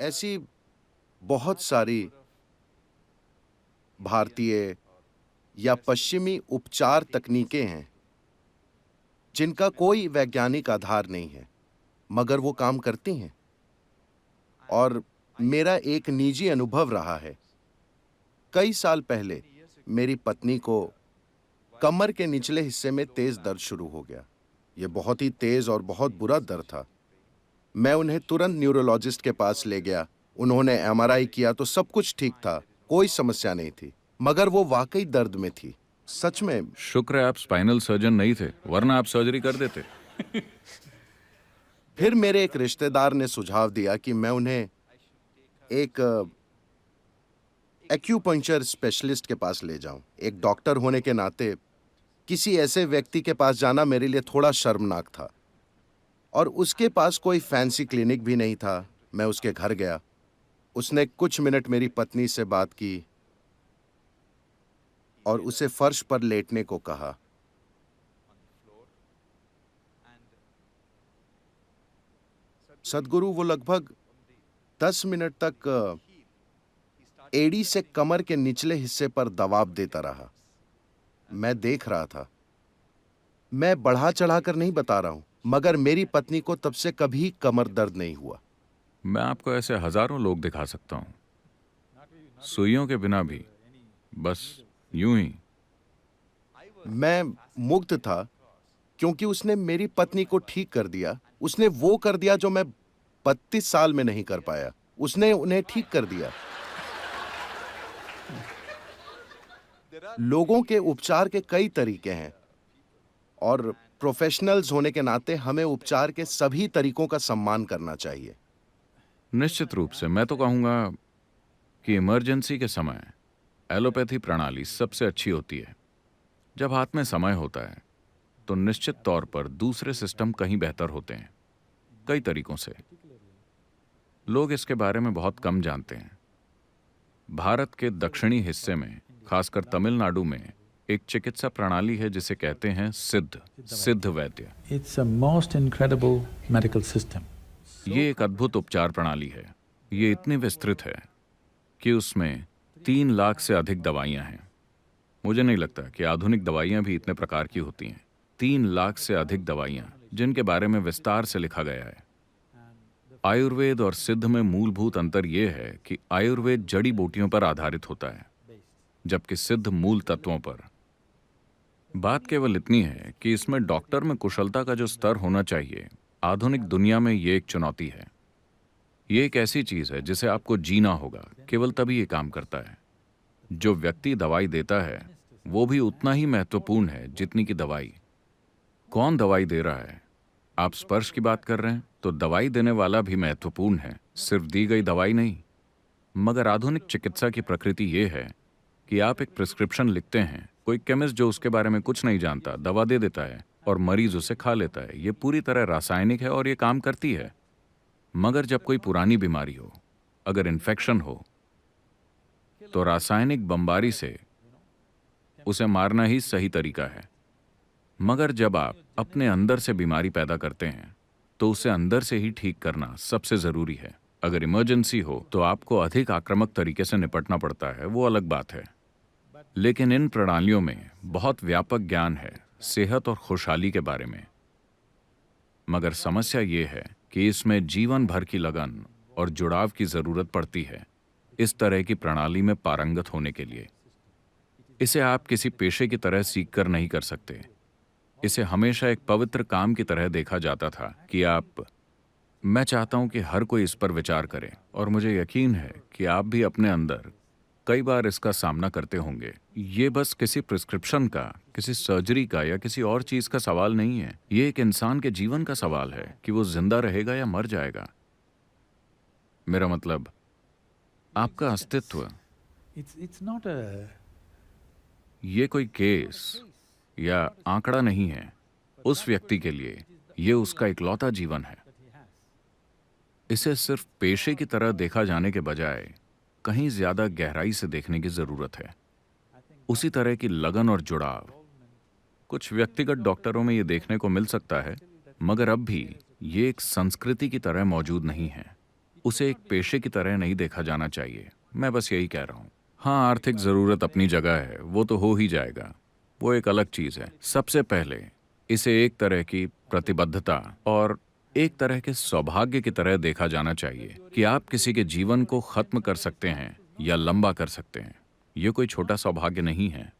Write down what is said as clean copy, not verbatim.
ऐसी बहुत सारी भारतीय या पश्चिमी उपचार तकनीकें हैं जिनका कोई वैज्ञानिक आधार नहीं है, मगर वो काम करती हैं। और मेरा एक निजी अनुभव रहा है। कई साल पहले मेरी पत्नी को कमर के निचले हिस्से में तेज दर्द शुरू हो गया। ये बहुत ही तेज और बहुत बुरा दर्द था। मैं उन्हें तुरंत न्यूरोलॉजिस्ट के पास ले गया। उन्होंने एमआरआई किया तो सब कुछ ठीक था, कोई समस्या नहीं थी, मगर वो वाकई दर्द में थी। सच में। शुक्र है आप स्पाइनल सर्जन नहीं थे, वरना आप सर्जरी कर देते। फिर मेरे एक रिश्तेदार ने सुझाव दिया कि मैं उन्हें एक एक्यूपंक्चर स्पेशलिस्ट के पास ले जाऊं। एक डॉक्टर होने के नाते किसी ऐसे व्यक्ति के पास जाना मेरे लिए थोड़ा शर्मनाक था, और उसके पास कोई फैंसी क्लिनिक भी नहीं था। मैं उसके घर गया। उसने कुछ मिनट मेरी पत्नी से बात की और उसे फर्श पर लेटने को कहा। सदगुरु वो लगभग 10 मिनट तक एड़ी से कमर के निचले हिस्से पर दबाव देता रहा। मैं देख रहा था। मैं बढ़ा चढ़ाकर नहीं बता रहा हूं, मगर मेरी पत्नी को तब से कभी कमर दर्द नहीं हुआ। मैं आपको ऐसे हजारों लोग दिखा सकता हूं, सुइयों के बिना भी, बस यूं ही। मैं मुग्ध था क्योंकि उसने मेरी पत्नी को ठीक कर दिया। उसने वो कर दिया जो मैं 32 साल में नहीं कर पाया। उसने उन्हें ठीक कर दिया। लोगों के उपचार के कई तरीके हैं, और प्रोफेशनल्स होने के नाते हमें उपचार के सभी तरीकों का सम्मान करना चाहिए। निश्चित रूप से मैं तो कहूंगा कि इमरजेंसी के समय एलोपैथी प्रणाली सबसे अच्छी होती है। जब हाथ में समय होता है तो निश्चित तौर पर दूसरे सिस्टम कहीं बेहतर होते हैं, कई तरीकों से। लोग इसके बारे में बहुत कम जानते हैं। भारत के दक्षिणी हिस्से में, खासकर तमिलनाडु में, एक चिकित्सा प्रणाली है जिसे कहते हैं सिद्ध वैद्य। It's a most incredible medical system. ये एक अद्भुत उपचार प्रणाली है। ये इतनी विस्तृत है कि उसमें 3 लाख से अधिक दवाइयां हैं। मुझे नहीं लगता कि आधुनिक दवाइयां भी इतने प्रकार की होती हैं। 3 लाख से अधिक दवाइयां जिनके बारे में विस्तार से लिखा गया है। आयुर्वेद और सिद्ध में मूलभूत अंतर यह है कि आयुर्वेद जड़ी बूटियों पर आधारित होता है, जबकि सिद्ध मूल तत्वों पर। बात केवल इतनी है कि इसमें डॉक्टर में कुशलता का जो स्तर होना चाहिए, आधुनिक दुनिया में ये एक चुनौती है। ये एक ऐसी चीज है जिसे आपको जीना होगा, केवल तभी ये काम करता है। जो व्यक्ति दवाई देता है वो भी उतना ही महत्वपूर्ण है जितनी कि दवाई। कौन दवाई दे रहा है? आप स्पर्श की बात कर रहे हैं तो दवाई देने वाला भी महत्वपूर्ण है, सिर्फ दी गई दवाई नहीं। मगर आधुनिक चिकित्सा की प्रकृति ये है कि आप एक प्रिस्क्रिप्शन लिखते हैं, कोई केमिस्ट जो उसके बारे में कुछ नहीं जानता दवा दे देता है और मरीज उसे खा लेता है। ये पूरी तरह रासायनिक है और ये काम करती है। मगर जब कोई पुरानी बीमारी हो, अगर इन्फेक्शन हो, तो रासायनिक बमबारी से उसे मारना ही सही तरीका है। मगर जब आप अपने अंदर से बीमारी पैदा करते हैं तो उसे अंदर से ही ठीक करना सबसे जरूरी है। अगर इमरजेंसी हो तो आपको अधिक आक्रामक तरीके से निपटना पड़ता है, वो अलग बात है। लेकिन इन प्रणालियों में बहुत व्यापक ज्ञान है सेहत और खुशहाली के बारे में। मगर समस्या ये है कि इसमें जीवन भर की लगन और जुड़ाव की जरूरत पड़ती है इस तरह की प्रणाली में पारंगत होने के लिए। इसे आप किसी पेशे की तरह सीख कर नहीं कर सकते। इसे हमेशा एक पवित्र काम की तरह देखा जाता था कि मैं चाहता हूं कि हर कोई इस पर विचार करे, और मुझे यकीन है कि आप भी अपने अंदर कई बार इसका सामना करते होंगे। ये बस किसी प्रिस्क्रिप्शन का, किसी सर्जरी का या किसी और चीज का सवाल नहीं है। ये एक इंसान के जीवन का सवाल है कि वो जिंदा रहेगा या मर जाएगा। मेरा मतलब आपका अस्तित्व। It's not a ये कोई केस या आंकड़ा नहीं है। उस व्यक्ति के लिए ये उसका इकलौता जीवन है। इसे सिर्फ पेशे की तरह देखा जाने के बजाय कहीं ज्यादा गहराई से देखने की जरूरत है। उसी तरह की लगन और जुड़ाव कुछ व्यक्तिगत डॉक्टरों में ये देखने को मिल सकता है, मगर अब भी ये एक संस्कृति की तरह मौजूद नहीं है। उसे एक पेशे की तरह नहीं देखा जाना चाहिए। मैं बस यही कह रहा हूँ। हाँ, आर्थिक जरूरत अपनी जगह है, वो तो हो ही जाएगा, वो एक अलग चीज है। सबसे पहले इसे एक तरह की प्रतिबद्धता और एक तरह के सौभाग्य की तरह देखा जाना चाहिए कि आप किसी के जीवन को खत्म कर सकते हैं या लंबा कर सकते हैं। ये कोई छोटा सौभाग्य नहीं है।